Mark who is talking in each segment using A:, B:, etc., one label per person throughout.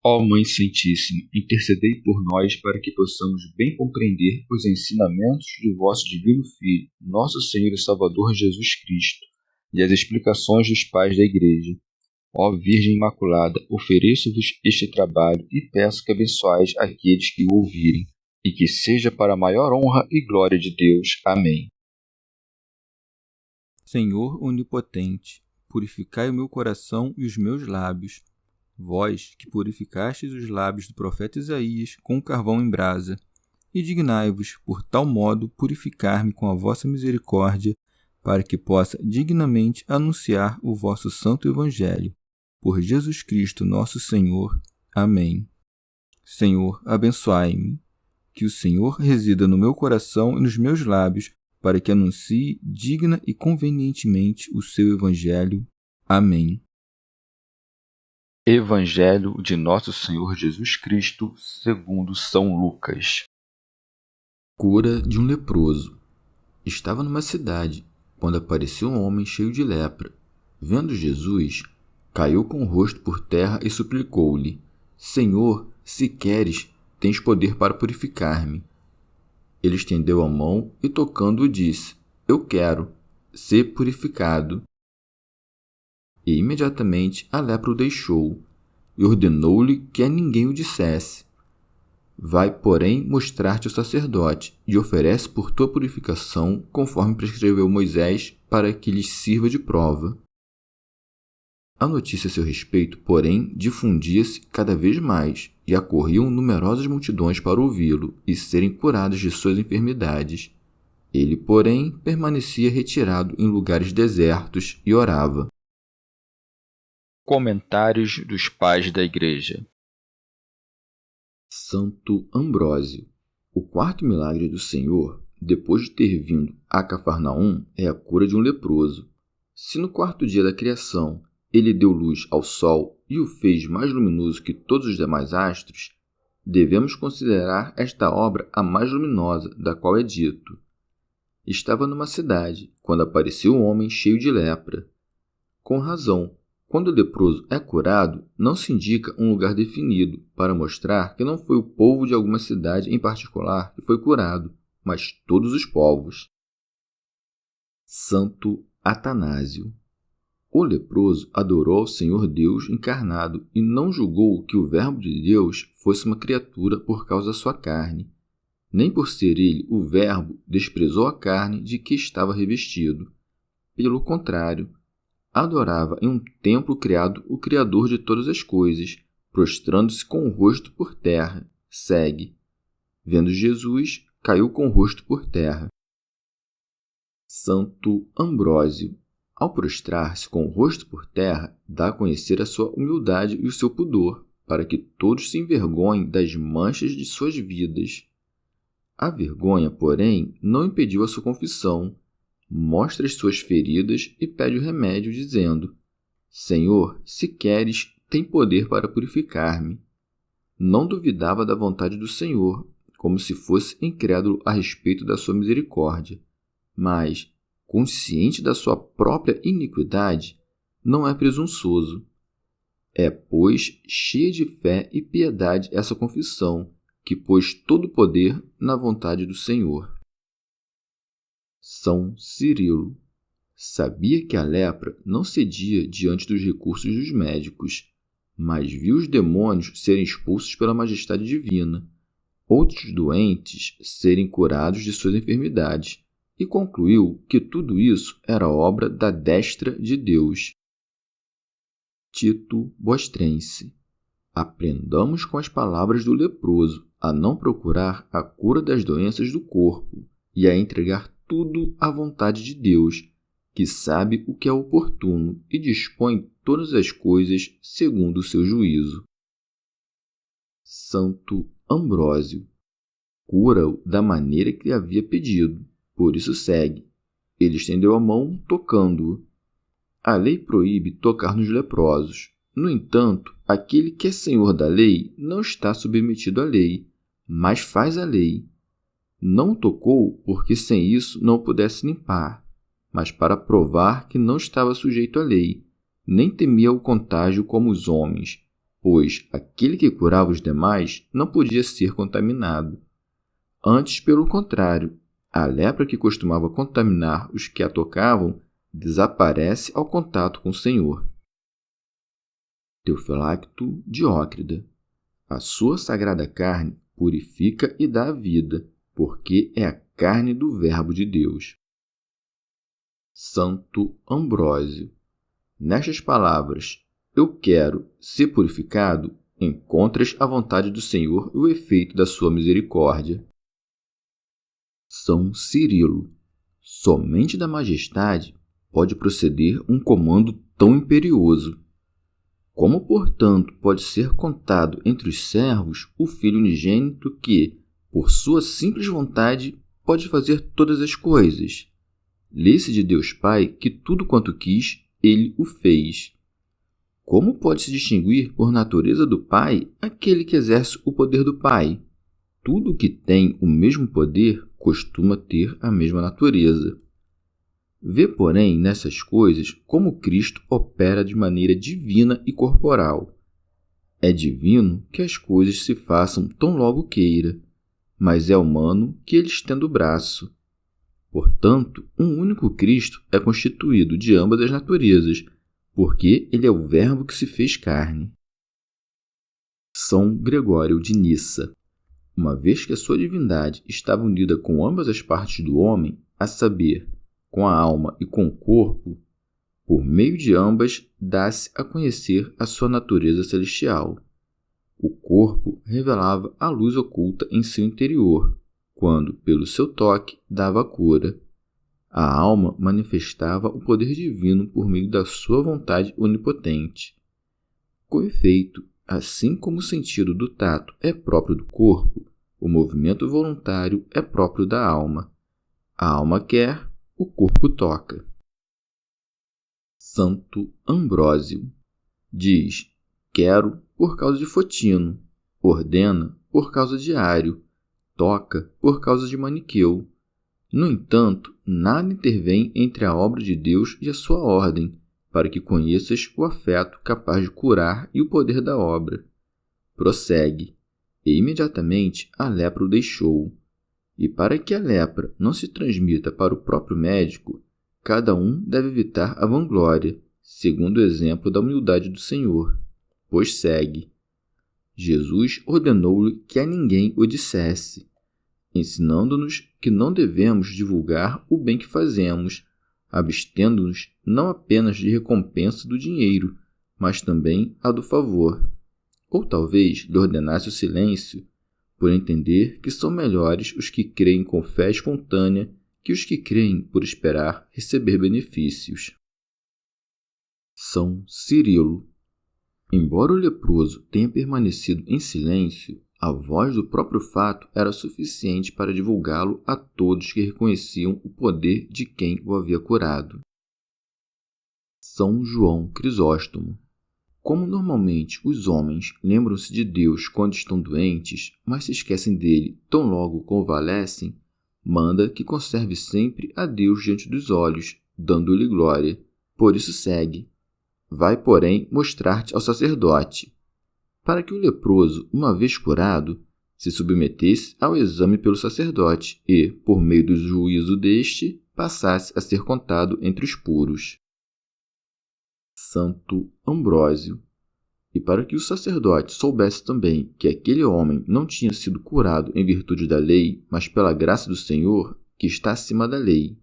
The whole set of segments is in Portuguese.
A: Ó Mãe Santíssima, intercedei por nós para que possamos bem compreender os ensinamentos de vosso Divino Filho, nosso Senhor e Salvador Jesus Cristo, e as explicações dos pais da Igreja. Ó Virgem Imaculada, ofereço-vos este trabalho e peço que abençoais aqueles que o ouvirem, e que seja para a maior honra e glória de Deus. Amém.
B: Senhor onipotente, purificai o meu coração e os meus lábios. Vós, que purificastes os lábios do profeta Isaías com carvão em brasa, e dignai-vos, por tal modo, purificar-me com a vossa misericórdia, para que possa dignamente anunciar o vosso santo Evangelho. Por Jesus Cristo nosso Senhor. Amém. Senhor, abençoai-me. Que o Senhor resida no meu coração e nos meus lábios, para que anuncie digna e convenientemente o seu Evangelho. Amém.
A: Evangelho de Nosso Senhor Jesus Cristo, segundo São Lucas.
C: Cura de um leproso. Estava numa cidade, quando apareceu um homem cheio de lepra. Vendo Jesus, caiu com o rosto por terra e suplicou-lhe: Senhor, se queres, tens poder para purificar-me. Ele estendeu a mão e, tocando-o, disse: Eu quero, ser purificado. E imediatamente a lepra o deixou, e ordenou-lhe que a ninguém o dissesse. Vai, porém, mostrar-te ao sacerdote, e oferece por tua purificação, conforme prescreveu Moisés, para que lhes sirva de prova. A notícia a seu respeito, porém, difundia-se cada vez mais, e acorriam numerosas multidões para ouvi-lo e serem curados de suas enfermidades. Ele, porém, permanecia retirado em lugares desertos e orava.
A: Comentários dos Pais da Igreja.
C: Santo Ambrósio. O quarto milagre do Senhor, depois de ter vindo a Cafarnaum, é a cura de um leproso. Se no quarto dia da criação ele deu luz ao sol e o fez mais luminoso que todos os demais astros, devemos considerar esta obra a mais luminosa, da qual é dito: Estava numa cidade, quando apareceu um homem cheio de lepra. Com razão, quando o leproso é curado, não se indica um lugar definido, para mostrar que não foi o povo de alguma cidade em particular que foi curado, mas todos os povos. Santo Atanásio. O leproso adorou ao Senhor Deus encarnado e não julgou que o Verbo de Deus fosse uma criatura por causa da sua carne. Nem por ser ele o Verbo desprezou a carne de que estava revestido. Pelo contrário, adorava em um templo criado o Criador de todas as coisas, prostrando-se com o rosto por terra. Segue. Vendo Jesus, caiu com o rosto por terra. Santo Ambrósio. Ao prostrar-se com o rosto por terra, dá a conhecer a sua humildade e o seu pudor, para que todos se envergonhem das manchas de suas vidas. A vergonha, porém, não impediu a sua confissão. Mostra as suas feridas e pede o remédio, dizendo: Senhor, se queres, tem poder para purificar-me. Não duvidava da vontade do Senhor, como se fosse incrédulo a respeito da sua misericórdia. Mas, consciente da sua própria iniquidade, não é presunçoso. É, pois, cheia de fé e piedade essa confissão, que pôs todo o poder na vontade do Senhor. São Cirilo. Sabia que a lepra não cedia diante dos recursos dos médicos, mas viu os demônios serem expulsos pela majestade divina, outros doentes serem curados de suas enfermidades, e concluiu que tudo isso era obra da destra de Deus. Tito Bostrense. Aprendamos com as palavras do leproso a não procurar a cura das doenças do corpo e a entregar tudo à vontade de Deus, que sabe o que é oportuno e dispõe todas as coisas segundo o seu juízo. Santo Ambrósio. Cura-o da maneira que lhe havia pedido, por isso segue. Ele estendeu a mão, tocando-o. A lei proíbe tocar nos leprosos. No entanto, aquele que é senhor da lei não está submetido à lei, mas faz a lei. Não o tocou porque sem isso não o pudesse limpar, mas para provar que não estava sujeito à lei, nem temia o contágio como os homens, pois aquele que curava os demais não podia ser contaminado. Antes, pelo contrário, a lepra que costumava contaminar os que a tocavam desaparece ao contato com o Senhor. Teofilacto Diócrida. A sua sagrada carne purifica e dá vida, porque é a carne do Verbo de Deus. Santo Ambrósio. Nestas palavras, eu quero ser purificado, encontras a vontade do Senhor e o efeito da sua misericórdia. São Cirilo. Somente da majestade pode proceder um comando tão imperioso. Como, portanto, pode ser contado entre os servos o Filho unigênito que, por sua simples vontade, pode fazer todas as coisas? Lê-se de Deus Pai que tudo quanto quis, ele o fez. Como pode se distinguir por natureza do Pai aquele que exerce o poder do Pai? Tudo que tem o mesmo poder costuma ter a mesma natureza. Vê, porém, nessas coisas como Cristo opera de maneira divina e corporal. É divino que as coisas se façam tão logo queira, mas é humano que ele estenda o braço. Portanto, um único Cristo é constituído de ambas as naturezas, porque ele é o Verbo que se fez carne. São Gregório de Nissa. Uma vez que a sua divindade estava unida com ambas as partes do homem, a saber, com a alma e com o corpo, por meio de ambas dá-se a conhecer a sua natureza celestial. O corpo revelava a luz oculta em seu interior, quando, pelo seu toque, dava a cura. A alma manifestava o poder divino por meio da sua vontade onipotente. Com efeito, assim como o sentido do tato é próprio do corpo, o movimento voluntário é próprio da alma. A alma quer, o corpo toca. Santo Ambrósio diz: quero por causa de Fotino, ordena por causa de Ário, toca por causa de Maniqueu. No entanto, nada intervém entre a obra de Deus e a sua ordem, para que conheças o afeto capaz de curar e o poder da obra. Prossegue, e imediatamente a lepra o deixou. E para que a lepra não se transmita para o próprio médico, cada um deve evitar a vanglória, segundo o exemplo da humildade do Senhor. Pois segue. Jesus ordenou-lhe que a ninguém o dissesse, ensinando-nos que não devemos divulgar o bem que fazemos, abstendo-nos não apenas de recompensa do dinheiro, mas também a do favor. Ou talvez lhe ordenasse o silêncio, por entender que são melhores os que creem com fé espontânea que os que creem por esperar receber benefícios. São Cirilo. Embora o leproso tenha permanecido em silêncio, a voz do próprio fato era suficiente para divulgá-lo a todos que reconheciam o poder de quem o havia curado. São João Crisóstomo. Como normalmente os homens lembram-se de Deus quando estão doentes, mas se esquecem dele tão logo convalescem, manda que conserve sempre a Deus diante dos olhos, dando-lhe glória. Por isso segue. Vai, porém, mostrar-te ao sacerdote, para que o leproso, uma vez curado, se submetesse ao exame pelo sacerdote e, por meio do juízo deste, passasse a ser contado entre os puros. Santo Ambrósio. E para que o sacerdote soubesse também que aquele homem não tinha sido curado em virtude da lei, mas pela graça do Senhor, que está acima da lei,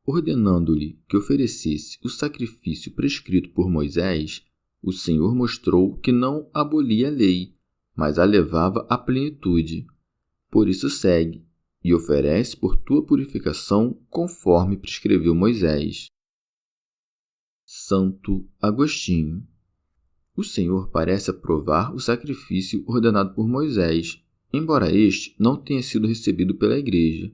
C: ordenando-lhe que oferecesse o sacrifício prescrito por Moisés, o Senhor mostrou que não abolia a lei, mas a levava à plenitude. Por isso segue, e oferece por tua purificação conforme prescreveu Moisés. Santo Agostinho. O Senhor parece aprovar o sacrifício ordenado por Moisés, embora este não tenha sido recebido pela Igreja.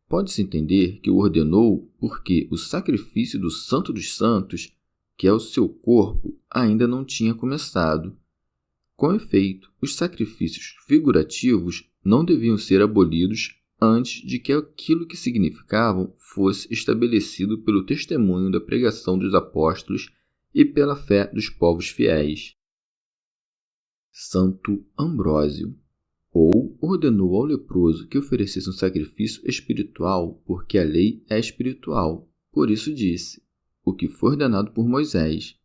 C: Pode-se entender que o ordenou porque o sacrifício do Santo dos Santos, que é o seu corpo, ainda não tinha começado. Com efeito, os sacrifícios figurativos não deviam ser abolidos antes de que aquilo que significavam fosse estabelecido pelo testemunho da pregação dos apóstolos e pela fé dos povos fiéis. Santo Ambrósio, ou ordenou ao leproso que oferecesse um sacrifício espiritual, porque a lei é espiritual. Por isso disse: o que foi ordenado por Moisés.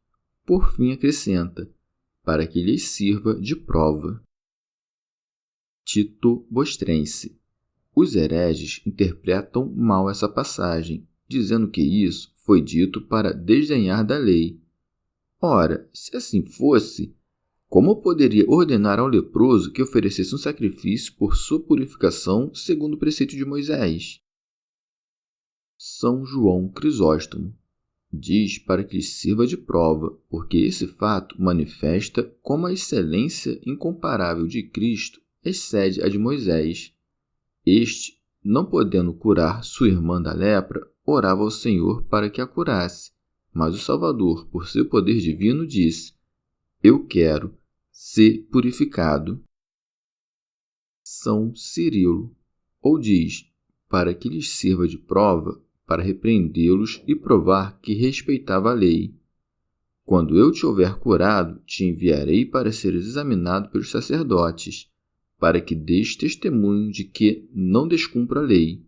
C: Por fim acrescenta: para que lhes sirva de prova. Tito Bostrense. Os hereges interpretam mal essa passagem, dizendo que isso foi dito para desdenhar da lei. Ora, se assim fosse, como poderia ordenar ao leproso que oferecesse um sacrifício por sua purificação segundo o preceito de Moisés? São João Crisóstomo diz para que lhes sirva de prova, porque esse fato manifesta como a excelência incomparável de Cristo excede a de Moisés. Este, não podendo curar sua irmã da lepra, orava ao Senhor para que a curasse, mas o Salvador, por seu poder divino, disse: eu quero ser purificado. São Cirilo, ou diz, para que lhes sirva de prova, para repreendê-los e provar que respeitava a lei. Quando eu te houver curado, te enviarei para seres examinado pelos sacerdotes, para que dês testemunho de que não descumpra a lei.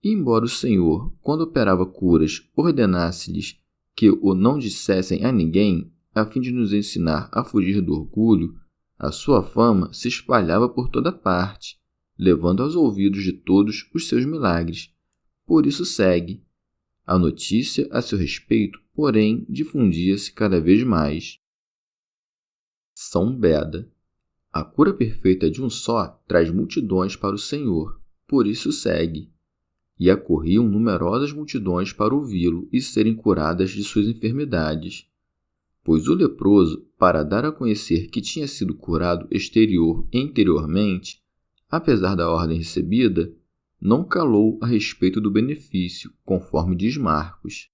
C: E embora o Senhor, quando operava curas, ordenasse-lhes que o não dissessem a ninguém, a fim de nos ensinar a fugir do orgulho, a sua fama se espalhava por toda parte, levando aos ouvidos de todos os seus milagres. Por isso segue. A notícia a seu respeito, porém, difundia-se cada vez mais. São Beda. A cura perfeita de um só traz multidões para o Senhor, por isso segue. E acorriam numerosas multidões para ouvi-lo e serem curadas de suas enfermidades. Pois o leproso, para dar a conhecer que tinha sido curado exterior e interiormente, apesar da ordem recebida, não calou a respeito do benefício, conforme diz Marcos.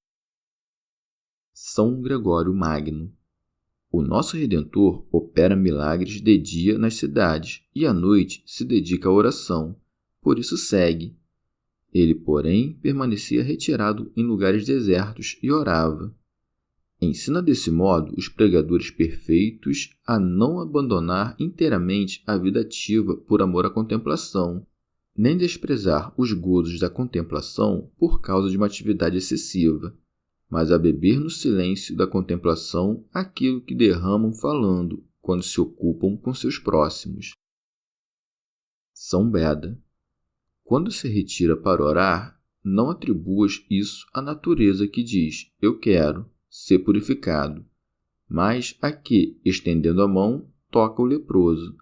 C: São Gregório Magno. O nosso Redentor opera milagres de dia nas cidades e à noite se dedica à oração, por isso segue. Ele, porém, permanecia retirado em lugares desertos e orava. Ensina desse modo os pregadores perfeitos a não abandonar inteiramente a vida ativa por amor à contemplação, nem desprezar os gozos da contemplação por causa de uma atividade excessiva, mas a beber no silêncio da contemplação aquilo que derramam falando quando se ocupam com seus próximos. São Beda. Quando se retira para orar, não atribuas isso à natureza que diz: eu quero ser purificado, mas a que, estendendo a mão, toca o leproso.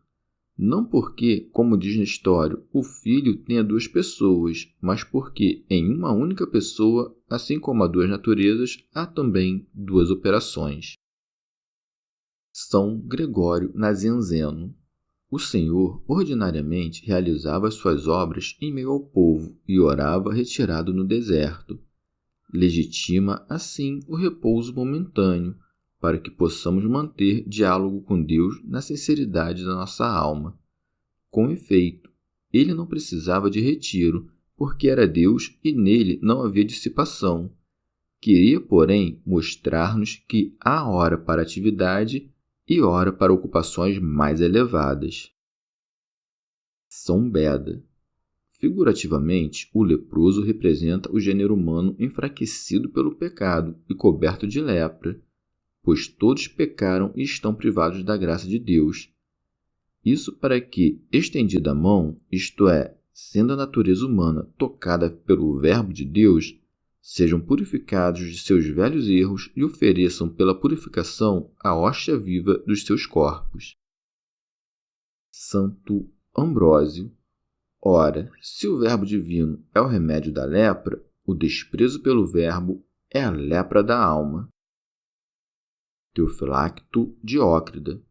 C: Não porque, como diz Nestório, o Filho tenha duas pessoas, mas porque, em uma única pessoa, assim como há duas naturezas, há também duas operações. São Gregório Nazianzeno. O Senhor ordinariamente realizava as suas obras em meio ao povo e orava retirado no deserto. Legitima, assim, o repouso momentâneo, para que possamos manter diálogo com Deus na sinceridade da nossa alma. Com efeito, ele não precisava de retiro, porque era Deus e nele não havia dissipação. Queria, porém, mostrar-nos que há hora para atividade e hora para ocupações mais elevadas. São Beda. Figurativamente, o leproso representa o gênero humano enfraquecido pelo pecado e coberto de lepra, pois todos pecaram e estão privados da graça de Deus. Isso para que, estendida a mão, isto é, sendo a natureza humana tocada pelo Verbo de Deus, sejam purificados de seus velhos erros e ofereçam pela purificação a hóstia viva dos seus corpos. Santo Ambrósio. Ora, se o Verbo divino é o remédio da lepra, o desprezo pelo Verbo é a lepra da alma. Teofilacto Diócrida.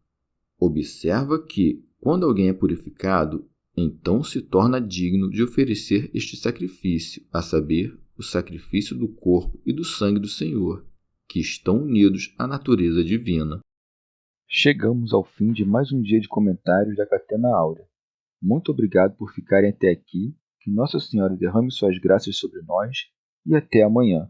C: Observa que, quando alguém é purificado, então se torna digno de oferecer este sacrifício, a saber, o sacrifício do corpo e do sangue do Senhor, que estão unidos à natureza divina.
A: Chegamos ao fim de mais um dia de comentários da Catena Áurea. Muito obrigado por ficarem até aqui, que Nossa Senhora derrame suas graças sobre nós e até amanhã.